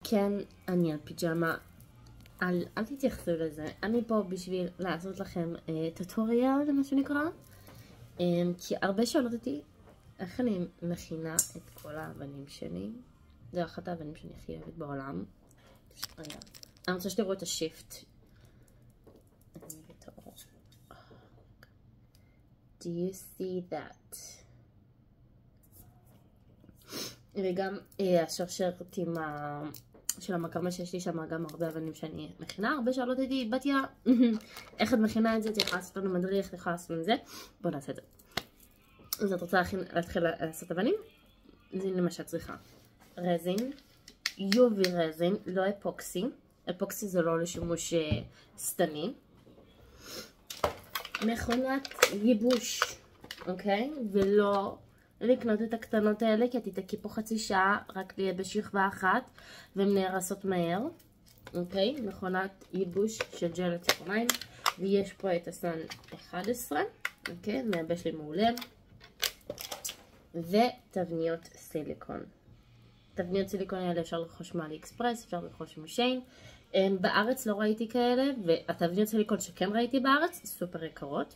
כן, אני על פיג'מה, אל תתייחסו לזה. אני פה בשביל לעשות לכם טוטוריאל, מה שנקרא. כי הרבה שואלות אותי איך אני מכינה את כל האבנים שלי. זה אחת האבנים שאני הכי אוהבת בעולם. רגע, אני רוצה שתראו את השיפט. Do you see that? וגם השרשרת עם של המקרמה שיש לי שם, גם הרבה אבנים שאני מכינה. הרבה שאלות אותי, בתיה, איך את מכינה את זה? תוכל לעשות לנו מדריך, תוכל לעשות לנו זה. בואו נעשה את זה. אז את רוצה להתחיל לעשות אבנים? זה למה שאת צריכה. רזין, UV רזין, לא אפוקסי. אפוקסי זה לא לשימוש סתמי. מכונת ייבוש, אוקיי? ולא לקנות את הקטנות האלה, כי את תתקי פה חצי שעה רק בשכבה אחת, והן נהרסות מהר, אוקיי? מכונת ייבוש של ג'ל לציפורניים, ויש פה את הסן 11, אוקיי? מייבש לי מעולה. ותבניות סיליקון. תבניות סיליקון האלה אפשר לרכוש מאלי אקספרס, אפשר לרכוש משיין. בארץ לא ראיתי כאלה, והתבניות סיליקון שכן ראיתי בארץ, סופר יקרות.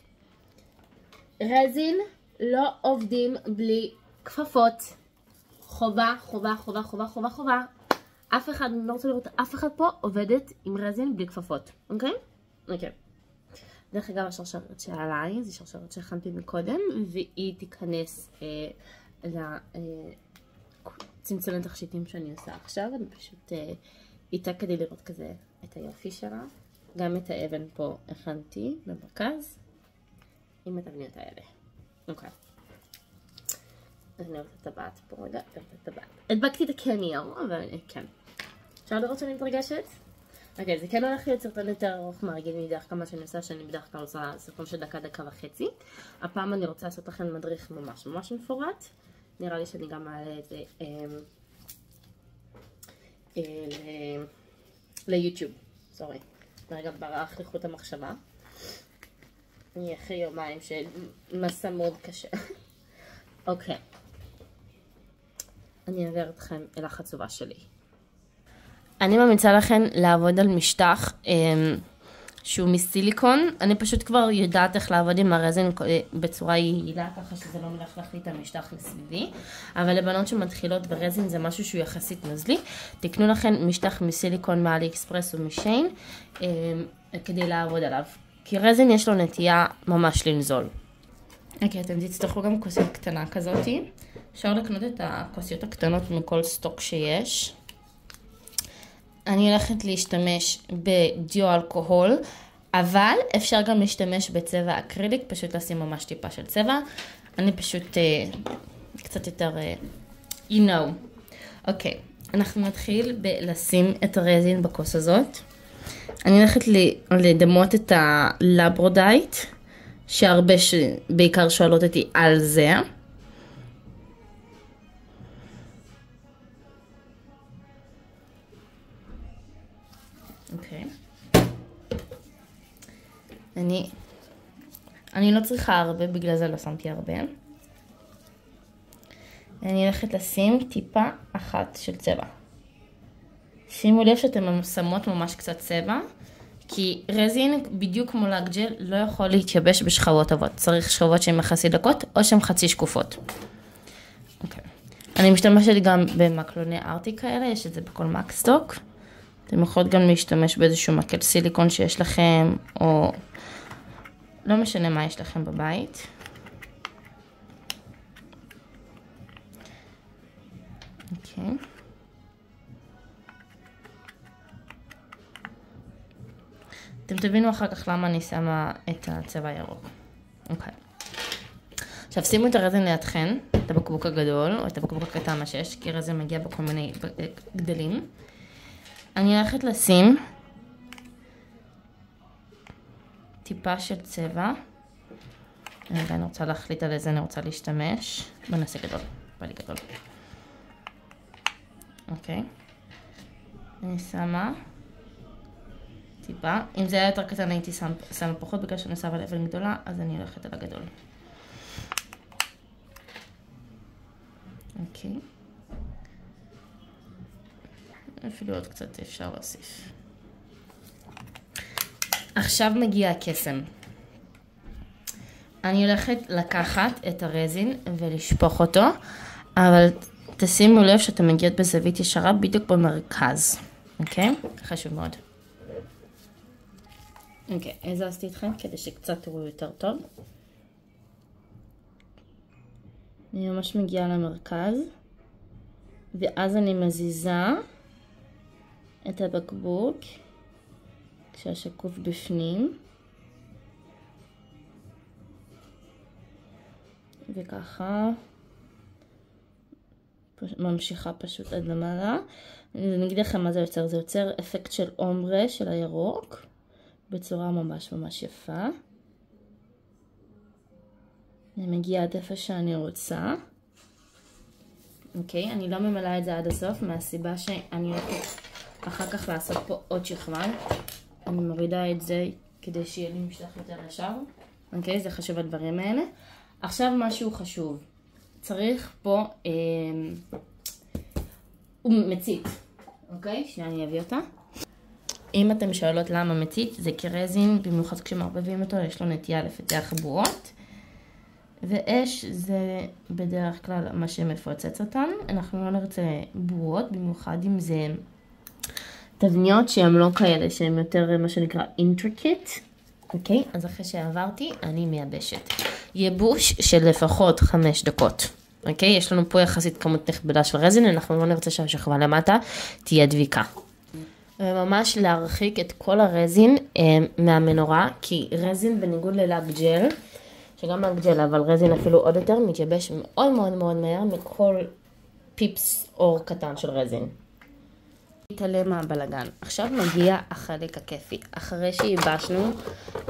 רזין לא עובדים בלי כפפות. חובה, חובה, חובה, חובה, חובה, חובה. אף אחד, אני לא רוצה לראות אף אחד פה עובדת עם רזין בלי כפפות, אוקיי? אוקיי. דרך אגב, השרשרת שעליי, זו שרשרת שהכנתי מקודם, והיא תיכנס לצנצונת תכשיטים שאני עושה עכשיו. אני פשוט איתה כדי לראות כזה את היופי שלה. גם את האבן פה הכנתי במרכז, עם התבניות האלה. אוקיי. אז אני אוהבת את הטבעת פה רגע, אוהבת את הטבעת. הדבקתי את הקנייר, אבל כן. אפשר לראות שאני מתרגשת? אוקיי, זה כן הולך להיות סרטון יותר ארוך מהרגיל מדרך כלל מה שאני עושה, שאני בדרך כלל עושה סרטון של דקה וחצי. הפעם אני רוצה לעשות לכם מדריך ממש ממש מפורט. נראה לי שאני גם מעלה את זה ליוטיוב. סורי. רגע, ברח לי חוט המחשבה. אני אחרי יומיים של מסע מאוד קשה. אוקיי. אני אעביר אתכם אל החצובה שלי. אני ממליצה לכם לעבוד על משטח שהוא מסיליקון. אני פשוט כבר יודעת איך לעבוד עם הרזין בצורה יעילה, ככה שזה לא מלכלך לי את המשטח מסביבי. אבל לבנות שמתחילות ברזין זה משהו שהוא יחסית נוזלי. תקנו לכם משטח מסיליקון מאלי אקספרס ומשיין כדי לעבוד עליו. כי רזין יש לו נטייה ממש לנזול. אוקיי, אתם תצטרכו גם כוסית קטנה כזאת. אפשר לקנות את הכוסיות הקטנות מכל סטוק שיש. אני הולכת להשתמש בדיו אלכוהול, אבל אפשר גם להשתמש בצבע אקריליק, פשוט לשים ממש טיפה של צבע. אני פשוט קצת יותר, you know. אוקיי, אנחנו נתחיל בלשים את הרזין בכוס הזאת. אני הולכת לדמות את הלברודייט, שהרבה בעיקר שואלות אותי על זה. אוקיי. אני לא צריכה הרבה, בגלל זה לא שמתי הרבה. אני הולכת לשים טיפה אחת של צבע. שימו לב שאתם שמות ממש קצת צבע, כי רזין, בדיוק כמו לגג'ל, לא יכול להתייבש בשכבות טובות. צריך שכבות שהן יחסי דקות, או שהן חצי שקופות. אוקיי. אני משתמשת גם במקלוני ארטי כאלה, יש את זה בכל מקסטוק. אתם יכולים גם להשתמש באיזשהו מקל סיליקון שיש לכם, או לא משנה מה יש לכם בבית. אוקיי. אתם תבינו אחר כך למה אני שמה את הצבע הירוק. אוקיי. עכשיו שימו את הרזין לידכן, את הבקבוק הגדול, או את הבקבוק הקטן מה שיש, כי רזין מגיע בכל מיני גדלים. אני הולכת לשים טיפה של צבע. אני רוצה להחליט על איזה אני רוצה להשתמש. בוא נעשה גדול. בא לי גדול. אוקיי. אני שמה טיפה. אם זה היה יותר קטן הייתי שמה פחות, בגלל שאני שמה על אבן גדולה, אז אני הולכת על הגדול. אוקיי. אפילו עוד קצת אפשר להוסיף. עכשיו מגיע הקסם. אני הולכת לקחת את הרזין ולשפוך אותו, אבל תשימו לב שאתם מגיעות בזווית ישרה בדיוק במרכז, אוקיי? חשוב מאוד. אוקיי, הזזתי אתכם כדי שקצת תראו יותר טוב. אני ממש מגיעה למרכז, ואז אני מזיזה את הבקבוק כשהשקוף בפנים. וככה ממשיכה פשוט עד למעלה. אני אגיד לכם מה זה יוצר. זה יוצר אפקט של אומרה של הירוק בצורה ממש ממש יפה. אני מגיעה עד איפה שאני רוצה. אוקיי, אני לא ממלאה את זה עד הסוף מהסיבה שאני הולכת אחר כך לעשות פה עוד שכבה. אני מורידה את זה כדי שיהיה לי משטח יותר ישר. אוקיי, זה חשוב הדברים האלה. עכשיו משהו חשוב. צריך פה מצית. אוקיי? שנייה אני אביא אותה. אם אתם שואלות למה מצית, זה כי רזין, במיוחד כשמערבבים אותו, יש לו נטייה לפתח בועות. ואש זה בדרך כלל מה שמפוצץ אותן. אנחנו לא נרצה בועות, במיוחד אם זה תבניות שהן לא כאלה, שהן יותר מה שנקרא intricate. אוקיי? אז אחרי שעברתי, אני מייבשת. ייבוש של לפחות 5 דקות. אוקיי? יש לנו פה יחסית כמות נכבדה של רזין, אנחנו לא נרצה שהשכבה למטה תהיה דביקה. וממש להרחיק את כל הרזין מהמנורה, כי רזין בניגוד ללאק ג'ל, שגם לאק ג'ל, אבל רזין אפילו עוד יותר, מתייבש מאוד מאוד מאוד מהר מכל פיפס אור קטן של רזין. מתעלם מהבלגן. עכשיו מגיע החלק הכיפי. אחרי שייבשנו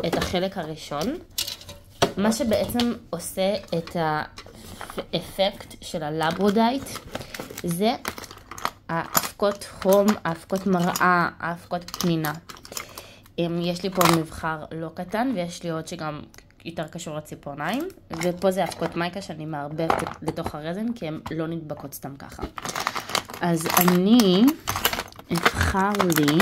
את החלק הראשון, מה שבעצם עושה את האפקט של הלברודייט, זה האבקות חום, האבקות מראה, האבקות פנינה. יש לי פה מבחר לא קטן, ויש לי עוד שגם יותר קשור לציפורניים, ופה זה האבקות מייקה שאני מערבבת לתוך הרזין, כי הן לא נדבקות סתם ככה. אז אני אבחר לי,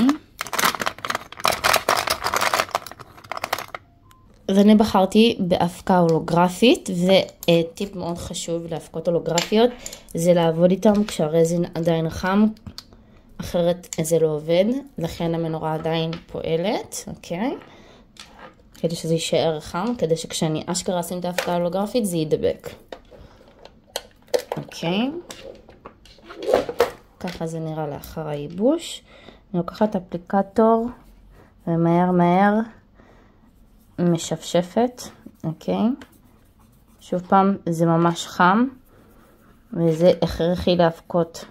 אז אני בחרתי באבקה הולוגרפית, וטיפ מאוד חשוב לאבקות הולוגרפיות, זה לעבוד איתם כשהרזין עדיין חם, אחרת זה לא עובד, לכן המנורה עדיין פועלת, אוקיי? כדי שזה יישאר חם, כדי שכשאני אשכרה אשים את האבקה ההולוגרפית זה יידבק. אוקיי? ככה זה נראה לאחר הייבוש. אני לוקחת אפליקטור ומהר מהר משפשפת, אוקיי? שוב פעם, זה ממש חם, וזה הכרחי לאבקות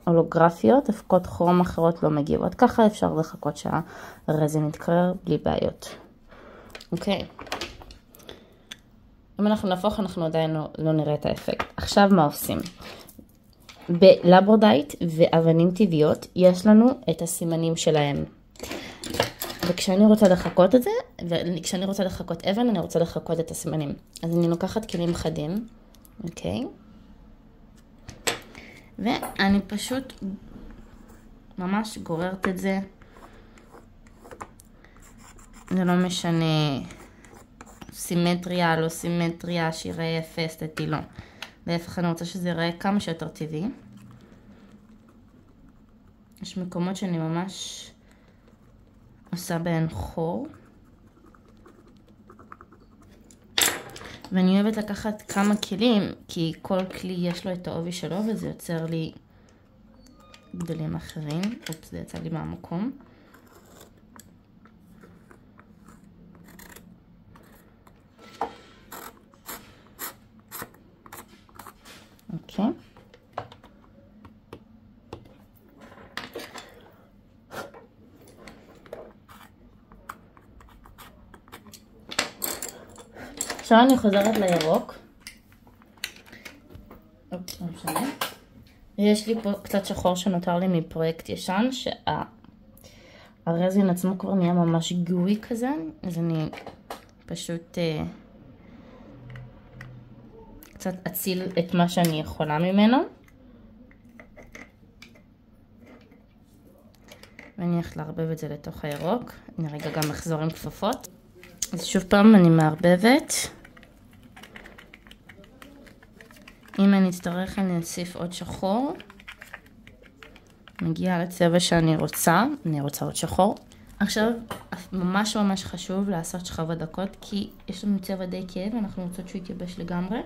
הולוגרפיות, אבקות חום אחרות לא מגיבות. ככה אפשר לחכות שהרזין יתקרר בלי בעיות. אוקיי. אם אנחנו נהפוך, אנחנו עדיין לא נראה את האפקט. עכשיו מה עושים? בלברודייט ואבנים טבעיות יש לנו את הסימנים שלהם. וכשאני רוצה לחכות את זה, וכשאני רוצה לחכות אבן, אני רוצה לחכות את הסימנים. אז אני לוקחת כלים חדים, אוקיי? ואני פשוט ממש גוררת את זה. זה לא משנה סימטריה, לא סימטריה, שיראה יפה, אסתטי, לא. להפך, אני רוצה שזה יראה כמה שיותר טבעי. יש מקומות שאני ממש עושה בהן חור. ואני אוהבת לקחת כמה כלים, כי כל כלי יש לו את העובי שלו, וזה יוצר לי גדלים אחרים. אופס, זה יצא לי מהמקום. אוקיי. עכשיו אני חוזרת לירוק. לא משנה. יש לי פה קצת שחור שנותר לי מפרויקט ישן, שהרזין עצמו כבר נהיה ממש גוי כזה, אז אני פשוט קצת אציל את מה שאני יכולה ממנו. ואני הולכת לערבב את זה לתוך הירוק. אני רגע גם אחזור עם כפפות. אז שוב פעם אני מערבבת. אם אני אצטרך אני אוסיף עוד שחור. מגיעה לצבע שאני רוצה. אני רוצה עוד שחור. עכשיו ממש ממש חשוב לעשות שכבות דקות, כי יש לנו צבע די כהה ואנחנו רוצות שהוא יתייבש לגמרי.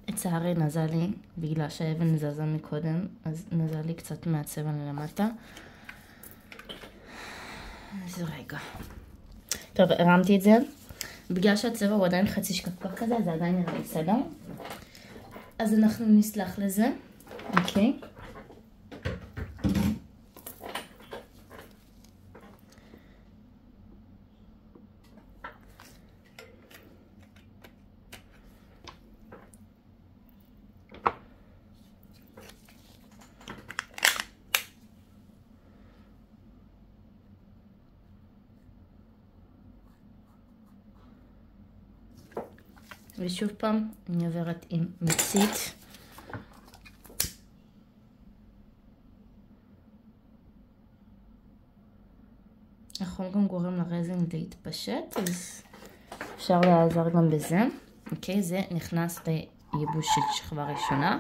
לצערי נזל לי, בגלל שהאבן זזה מקודם, אז נזל לי קצת מהצבע למטה. אז רגע. טוב, הרמתי את זה. בגלל שהצבע הוא עדיין חצי שקפקף כזה, זה עדיין נראה לי בסדר. אז אנחנו נסלח לזה, אוקיי? ושוב פעם, אני עוברת עם מצית. החום גם גורם לרזין להתפשט, אז אפשר לעזור גם בזה. אוקיי, זה נכנס לייבוש של שכבה ראשונה.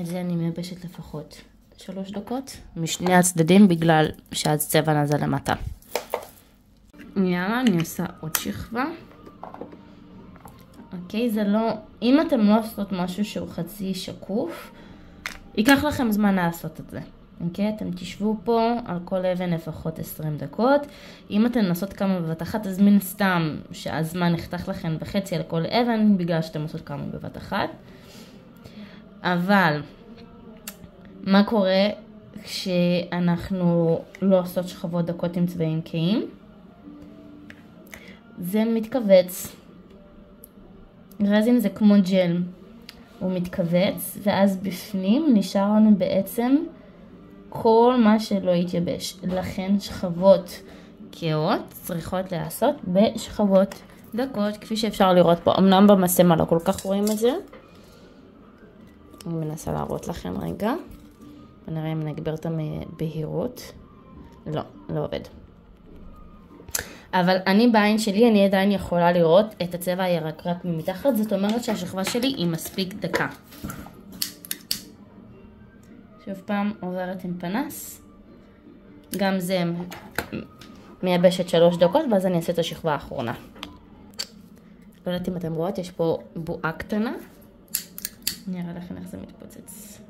את זה אני מייבשת לפחות 3 דקות, משני הצדדים, בגלל שהצבע נזל למטה. יאללה, אני עושה עוד שכבה. אוקיי, זה לא, אם אתם לא עושות משהו שהוא חצי שקוף, ייקח לכם זמן לעשות את זה. אוקיי, אתם תשבו פה על כל אבן לפחות 20 דקות. אם אתם נעשות כמה בבת אחת, אז מן סתם שהזמן נחתך לכם בחצי על כל אבן, בגלל שאתם עושות כמה בבת אחת. אבל, מה קורה כשאנחנו לא עושות שכבות דקות עם צבעים כהים? זה מתכווץ. רזין זה כמו ג'ל, הוא מתכווץ, ואז בפנים נשאר לנו בעצם כל מה שלא יתייבש. לכן שכבות כהות צריכות להיעשות בשכבות דקות, כפי שאפשר לראות פה. אמנם במצלמה לא כל כך רואים את זה. אני מנסה להראות לכם רגע. ונראה אם נגבר את הבהירות. לא, לא עובד. אבל אני בעין שלי, אני עדיין יכולה לראות את הצבע הירקרק ממתחת. זאת אומרת שהשכבה שלי היא מספיק דקה. שוב פעם עוברת עם פנס. גם זה מייבשת 3 דקות, ואז אני אעשה את השכבה האחרונה. לא יודעת אם אתם רואות, יש פה בועה קטנה. אני אראה לכם איך זה מתפוצץ.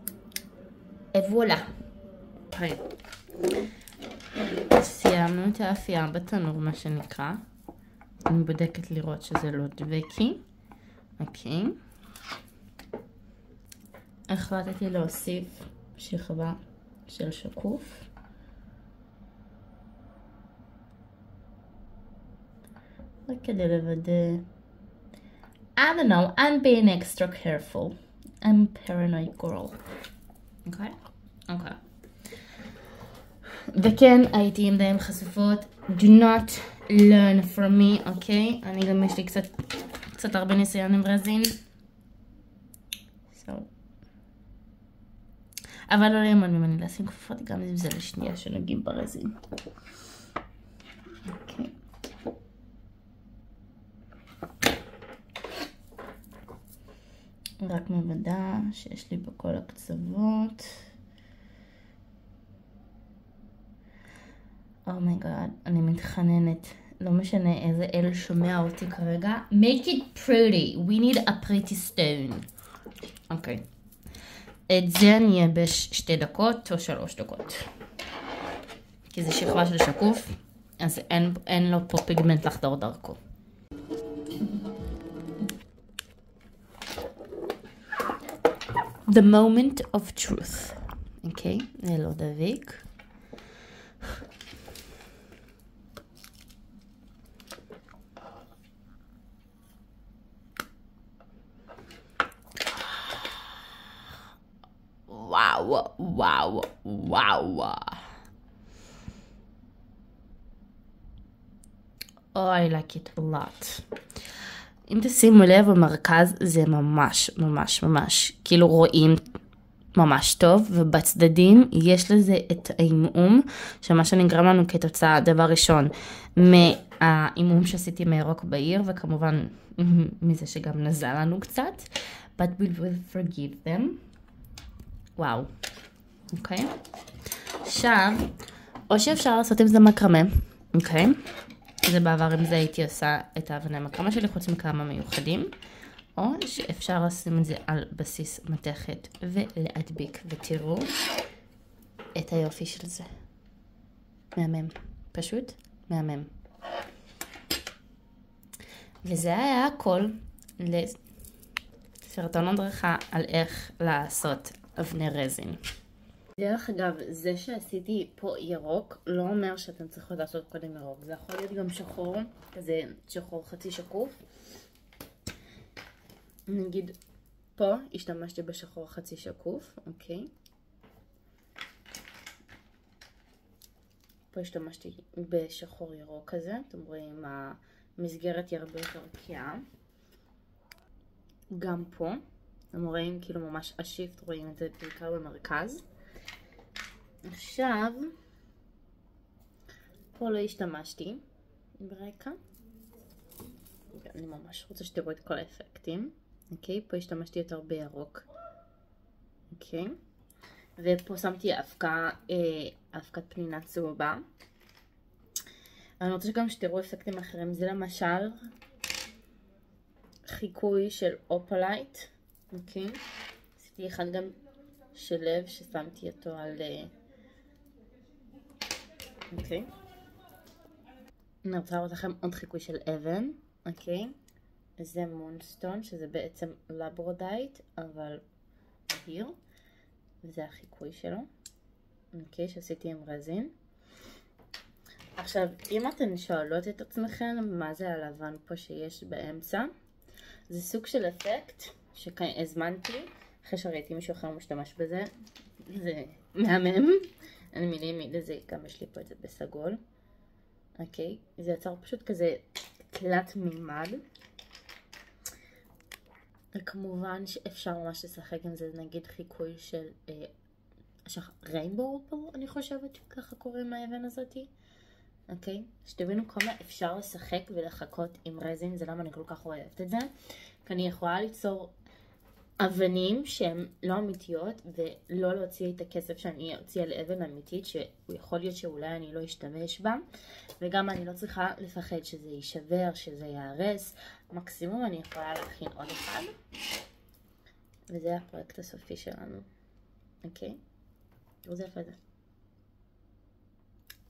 ווואלה. סיימנו את האפייה בתנור, מה שנקרא. אני בודקת לראות שזה לא דבקי. אוקיי. החלטתי להוסיף שכבה של שקוף. רק כדי לוודא. I don't know, I'm being extra careful. I'm a paranoid girl. אוקיי? אוקיי. וכן, הייתי עם ידיים חשופות. Do not learn from me, אוקיי? אני גם יש לי קצת הרבה ניסיון עם רזין. So. אבל לא ללמוד ממני לשים כפפות, גם אם זה לשנייה שנוגעים ברזין. אוקיי. רק מוודא שיש לי בכל הקצוות. אומייגאד, אני מתחננת. לא משנה איזה אל שומע אותי כרגע. Make it pretty. We need a pretty stone. אוקיי. את זה אני אייבש 2 דקות או 3 דקות. כי זה שכבה של שקוף, אז אין לו פה פיגמנט לחדור דרכו. The moment of truth. אוקיי, זה לא דביק. וואו, וואו, וואו. Oh, I like it a lot. אם תשימו לב, במרכז זה ממש, ממש, ממש, כאילו רואים ממש טוב, ובצדדים יש לזה את האימום, שמה שנגרם לנו כתוצאה, דבר ראשון, מהאימום שעשיתי מירוק בעיר, וכמובן מזה שגם נזל לנו קצת, but we will forgive them. וואו, אוקיי? עכשיו, או שאפשר לעשות עם זה מקרמה, אוקיי? זה בעבר עם זה הייתי עושה את האבני מקרמה שלי, חוץ מכמה מיוחדים, או שאפשר לשים את זה על בסיס מתכת ולהדביק, ותראו את היופי של זה. מהמם, פשוט מהמם. וזה היה הכל לסרטון הדרכה על איך לעשות אבני רזין. דרך אגב, זה שעשיתי פה ירוק לא אומר שאתם צריכות לעשות קודם ירוק. זה יכול להיות גם שחור, כזה שחור חצי שקוף. נגיד פה השתמשתי בשחור חצי שקוף, אוקיי? פה השתמשתי בשחור ירוק כזה, אתם רואים המסגרת היא הרבה יותר רקיעה. גם פה, אתם רואים כאילו ממש השיפט, רואים את זה בעיקר במרכז. עכשיו, פה לא השתמשתי ברקע. אני ממש רוצה שתראו את כל האפקטים. אוקיי, פה השתמשתי יותר בירוק. אוקיי. ופה שמתי אבקת פנינה צהובה. אני רוצה גם שתראו אפקטים אחרים. זה למשל חיקוי של אופלייט. אוקיי. עשיתי אחד גם של לב ששמתי אותו על... אוקיי. אני רוצה לראות לכם עוד חיקוי של אבן. אוקיי. זה מונסטון, שזה בעצם לברודייט, אבל בהיר. וזה החיקוי שלו. אוקיי, שעשיתי עם רזין. עכשיו, אם אתן שואלות את עצמכם מה זה הלבן פה שיש באמצע, זה סוג של אפקט שהזמנתי, אחרי שראיתי מישהו אחר משתמש בזה. זה מהמם. אני מילים לזה, גם יש לי פה את זה בסגול. אוקיי, זה יצר פשוט כזה תלת מימד. וכמובן שאפשר ממש לשחק עם זה, נגיד חיקוי של ריינבו אופל, אני חושבת שככה קוראים האבן הזאתי. אוקיי? שתבינו כמה אפשר לשחק ולחכות עם רזין, זה למה אני כל כך אוהבת את זה. כי אני יכולה ליצור אבנים שהן לא אמיתיות, ולא להוציא את הכסף שאני אוציא על אבן אמיתית, שיכול להיות שאולי אני לא אשתמש בה. וגם אני לא צריכה לפחד שזה יישבר, שזה יהרס. מקסימום אני יכולה להכין עוד אחד. וזה הפרויקט הסופי שלנו. אוקיי? וזה יפה זה.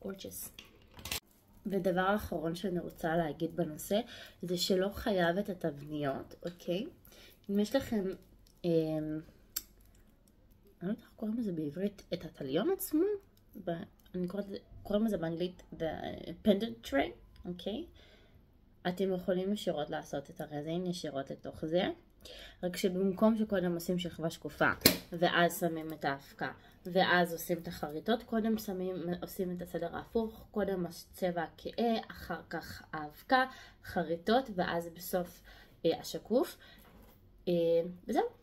gorgeous. ודבר האחרון שאני רוצה להגיד בנושא, זה שלא חייב את התבניות, אוקיי? אם יש לכם, אני לא יודעת איך קוראים לזה בעברית, את הטליון עצמו, אני קוראים לזה באנגלית the pendant tray, אוקיי? אתם יכולים ישירות לעשות את הרזין ישירות לתוך זה, רק שבמקום שקודם עושים שכבה שקופה, ואז שמים את האבקה, ואז עושים את החריטות, קודם עושים את הסדר ההפוך, קודם הצבע הכהה, אחר כך האבקה, חריטות, ואז בסוף השקוף. וזהו.